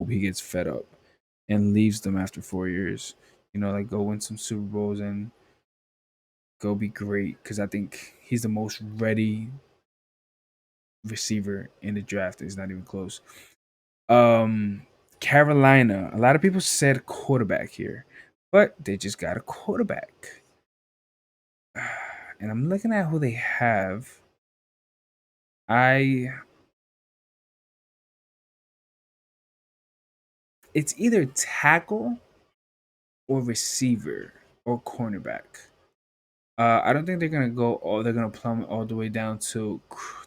he gets fed up and leaves them after 4 years. Like go win some Super Bowls and go be great. Because I think he's the most ready receiver in the draft. It's not even close. Um, Carolina. A lot of people said quarterback here, but they just got a quarterback. And I'm looking at who they have. I It's either tackle or receiver or cornerback. I don't think they're gonna go all. They're gonna plummet all the way down to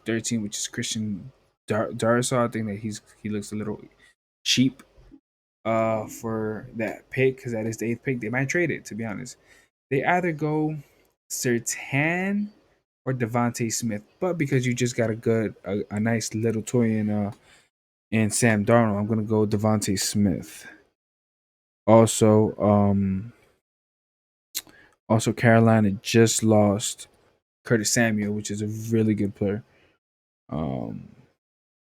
13, which is Christian Darrisaw. I think that he looks a little cheap for that pick because that is the eighth pick. They might trade it, to be honest. They either go Sertan or Devontae Smith, but because you just got a nice little toy in Sam Darnold, I'm gonna go Devontae Smith. Also, Carolina just lost Curtis Samuel, which is a really good player. Um,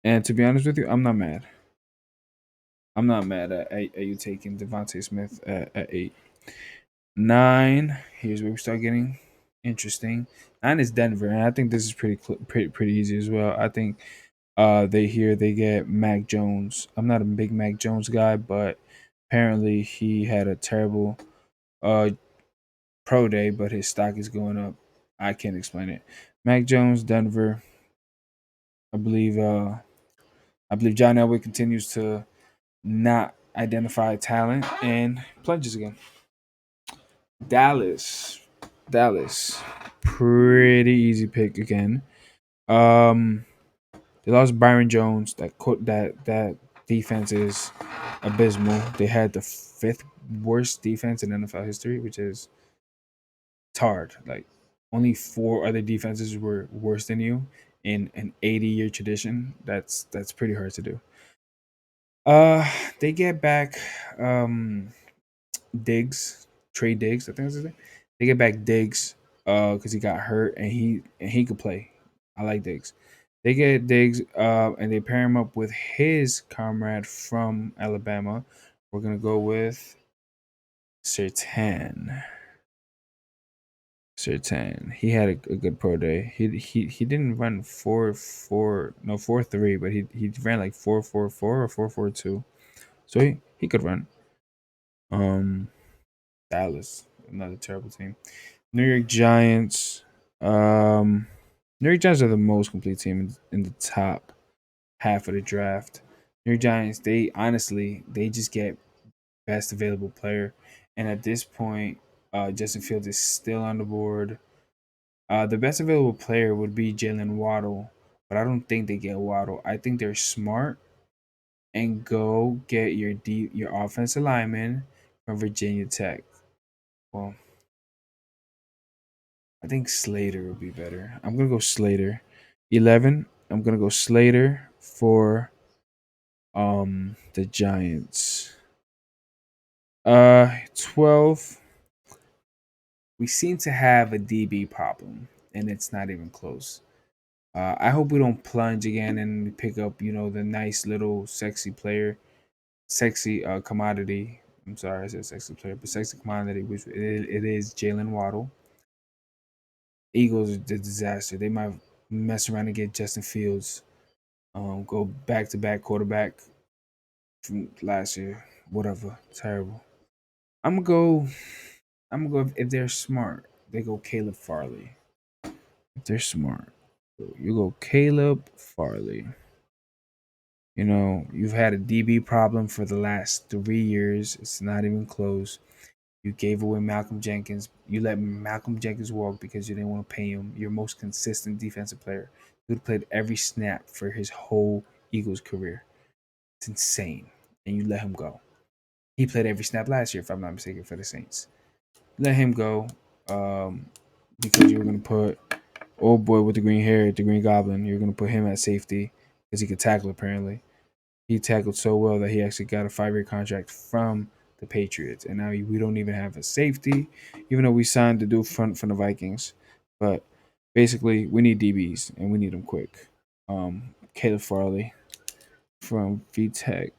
and to be honest with you, I'm not mad. I'm not mad at you taking Devontae Smith at 8. 9. Here's where we start getting interesting. 9 is Denver, and I think this is pretty easy as well. I think they get Mac Jones. I'm not a big Mac Jones guy, but apparently he had a terrible uh pro day, but his stock is going up. I can't explain it. Mac Jones, Denver. I believe John Elway continues to not identify talent and plunges again. Dallas. Dallas. Pretty easy pick again. Um they lost Byron Jones. That defense is abysmal. They had the fifth worst defense in NFL history, which is it's hard. Like only four other defenses were worse than you in an 80-year tradition. That's pretty hard to do. Uh, they get back Diggs, Trey Diggs, I think that's his name. They get back Diggs, because he got hurt and he could play. I like Diggs. They get Diggs, and they pair him up with his comrade from Alabama. We're gonna go with Sertan. Sertan. He had a good pro day. He didn't run 4.3, but he ran like 4.44 or 4.42. So he could run. Um, Dallas, another terrible team. New York Giants. Um, New York Giants are the most complete team in the top half of the draft. New York Giants, they honestly they just get best available player, and at this point, Justin Fields is still on the board. The best available player would be Jalen Waddle, but I don't think they get Waddle. I think they're smart and go get your offensive lineman from Virginia Tech. Well, I think Slater would be better. I'm gonna go Slater. 11. I'm gonna go Slater for the Giants. 12. We seem to have a DB problem, and it's not even close. I hope we don't plunge again and pick up, the nice little sexy player, sexy commodity. I'm sorry, I said sexy player, but sexy commodity, which it is Jalen Waddle. Eagles are the disaster. They might mess around and get Justin Fields. Go back to back quarterback from last year. Whatever, terrible. I'm gonna go. I'm gonna go if they're smart. They go Caleb Farley. If they're smart, you go Caleb Farley. You've had a DB problem for the last 3 years. It's not even close. You gave away Malcolm Jenkins. You let Malcolm Jenkins walk because you didn't want to pay him. Your most consistent defensive player, who played every snap for his whole Eagles career. It's insane. And you let him go. He played every snap last year, if I'm not mistaken, for the Saints. Let him go, because you were going to put old boy with the green hair, the Green Goblin. You're going to put him at safety because he could tackle, apparently. He tackled so well that he actually got a 5-year contract from the Patriots. And now we don't even have a safety, even though we signed the dude from the Vikings. But basically, we need DBs, and we need them quick. Caleb Farley from VTech.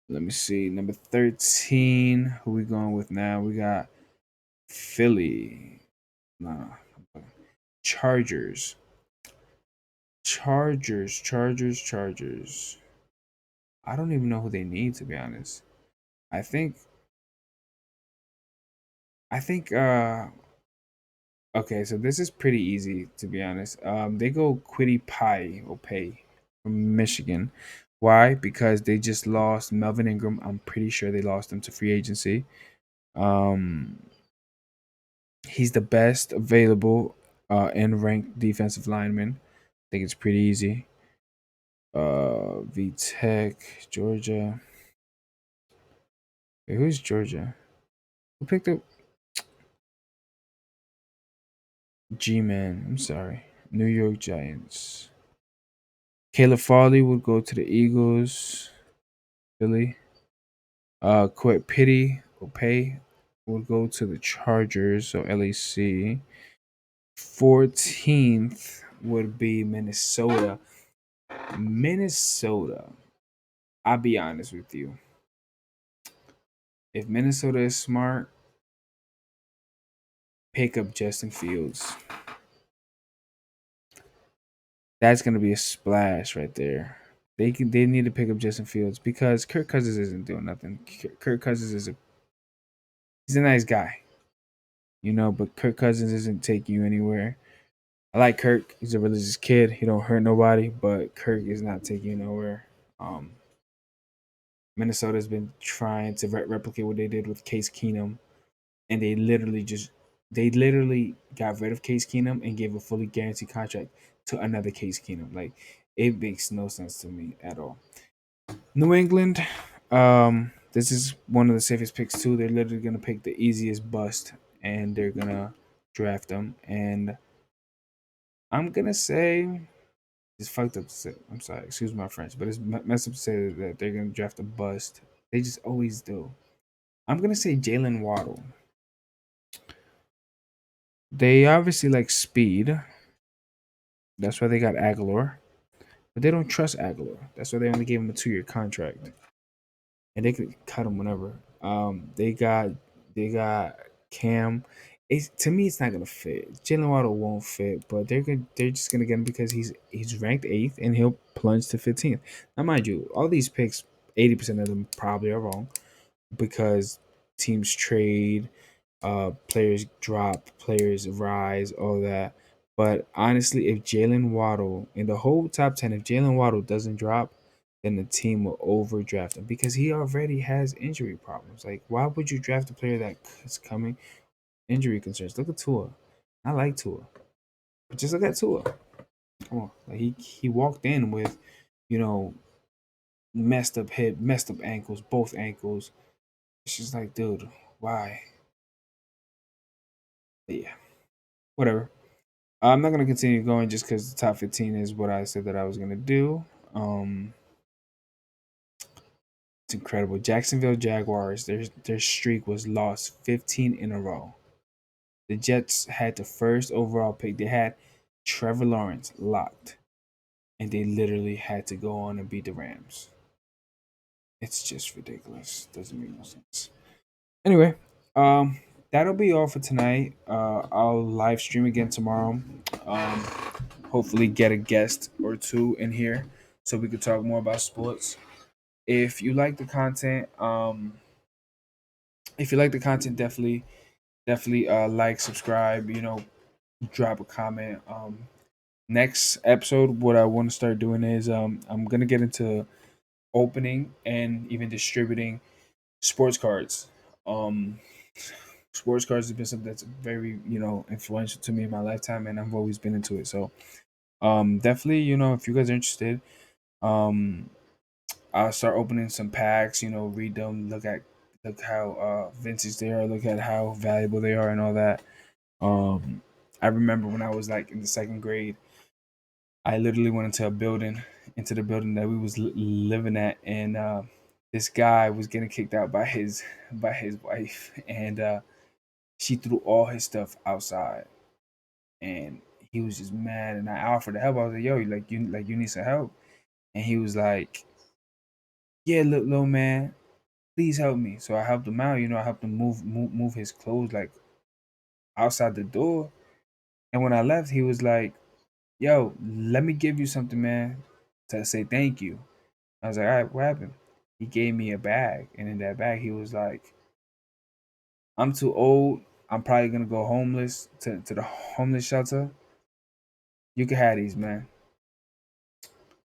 Let me see. Number 13. Who we going with now? We got Philly. Nah. Chargers. Chargers. I don't even know who they need, to be honest. I think I think okay, so this is pretty easy, to be honest. They go Quiddy Pie or Pay from Michigan. Why? Because they just lost Melvin Ingram. I'm pretty sure they lost him to free agency. Um, he's the best available and ranked defensive lineman. I think it's pretty easy. V Tech, Georgia. Wait, who's Georgia? Who picked up G Man? I'm sorry. New York Giants. Caleb Farley would go to the Eagles. Philly. Quit Pity or Pay will go to the Chargers, so LAC. 14th would be Minnesota. Minnesota. I'll be honest with you. If Minnesota is smart, pick up Justin Fields. That's gonna be a splash right there. They need to pick up Justin Fields because Kirk Cousins isn't doing nothing. Kirk Cousins he's a nice guy, but Kirk Cousins isn't taking you anywhere. I like Kirk. He's a religious kid. He don't hurt nobody, but Kirk is not taking you nowhere. Um, Minnesota's been trying to replicate what they did with Case Keenum, and they literally got rid of Case Keenum and gave a fully guaranteed contract to another Case Keenum. Like it makes no sense to me at all. New England, this is one of the safest picks too. They're literally gonna pick the easiest bust, and they're gonna draft them. And I'm gonna say it's fucked up to say. I'm sorry, excuse my French, but it's messed up to say that they're gonna draft a bust. They just always do. I'm gonna say Jalen Waddle. They obviously like speed. That's why they got Aguilar, but they don't trust Aguilar. That's why they only gave him a 2-year contract, and they could cut him whenever. They got Cam. To me, it's not gonna fit. Jalen Waddle won't fit, but they're just gonna get him because he's ranked 8th and he'll plunge to 15th. Now, mind you, all these picks, 80% of them probably are wrong because teams trade, players drop, players rise, all that. But honestly, if Jalen Waddle in the whole top 10, if Jalen Waddle doesn't drop, then the team will overdraft him because he already has injury problems. Like, why would you draft a player that is coming injury concerns? Look at Tua. I like Tua, but just look at Tua. Come on, like he walked in with, you know, messed up hip, messed up ankles, both ankles. It's just like, dude, why? But yeah, whatever. I'm not gonna continue going just because the top 15 is what I said that I was gonna do. Um, it's incredible. Jacksonville Jaguars, their streak was lost 15 in a row. The Jets had the first overall pick. They had Trevor Lawrence locked, and they literally had to go on and beat the Rams. It's just ridiculous. Doesn't make no sense. Anyway, that'll be all for tonight. I'll live stream again tomorrow. Um, hopefully get a guest or two in here so we could talk more about sports. If you like the content, definitely like, subscribe, drop a comment. Next episode, what I want to start doing is I'm gonna get into opening and even distributing sports cards. Um Sports cards has been something that's very, influential to me in my lifetime, and I've always been into it. So definitely, if you guys are interested, um I'll start opening some packs, read them, look how vintage they are, look at how valuable they are and all that. um I remember when I was like in the second grade, I literally went into the building that we was living at, and this guy was getting kicked out by his wife, and she threw all his stuff outside, and he was just mad. And I offered to help. I was like, "Yo, you need some help?" And he was like, "Yeah, look, little man, please help me. So I helped him out. I helped him move his clothes like outside the door. And when I left, he was like, "Yo, let me give you something, man, to say thank you." I was like, "All right, what happened?" He gave me a bag, and in that bag, he was like, "I'm too old. I'm probably gonna go homeless to the homeless shelter. You can have these, man."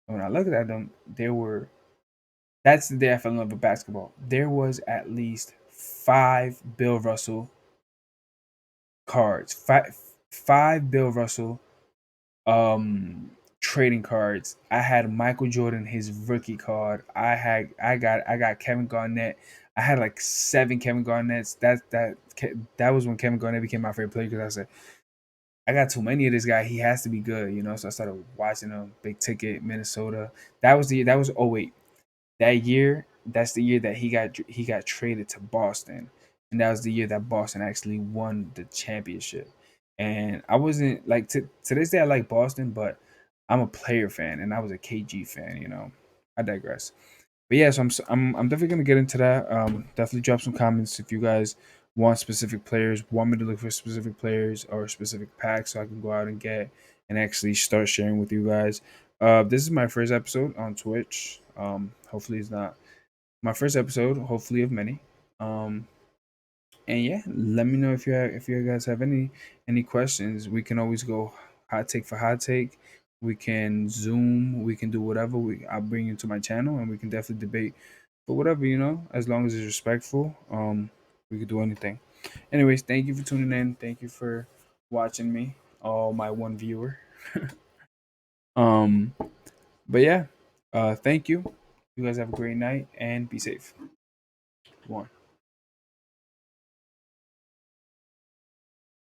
And when I looked at them, there were. That's the day I fell in love with basketball. There was at least five Bill Russell cards, five Bill Russell trading cards. I had Michael Jordan, his rookie card. I got Kevin Garnett. I had like seven Kevin Garnetts. That was when Kevin Garnett became my favorite player because I said I got too many of this guy. He has to be good. So I started watching him. Big ticket, Minnesota. That was 08. That year, that's the year that he got traded to Boston, and that was the year that Boston actually won the championship. And I wasn't like to this day I like Boston, but I'm a player fan, and I was a KG fan. I digress. But yeah, so I'm definitely gonna get into that. Definitely drop some comments if you guys want specific players, want me to look for specific players or specific packs, so I can go out and get and actually start sharing with you guys. This is my first episode on Twitch. Hopefully it's not my first episode. Hopefully of many. And yeah, let me know if you guys have any questions. We can always go hot take for hot take. We can Zoom. We can do whatever. I'll bring you to my channel, and we can definitely debate. But whatever, as long as it's respectful, we could do anything. Anyways, thank you for tuning in. Thank you for watching me, all my one viewer. um, but yeah, thank you. You guys have a great night and be safe. One.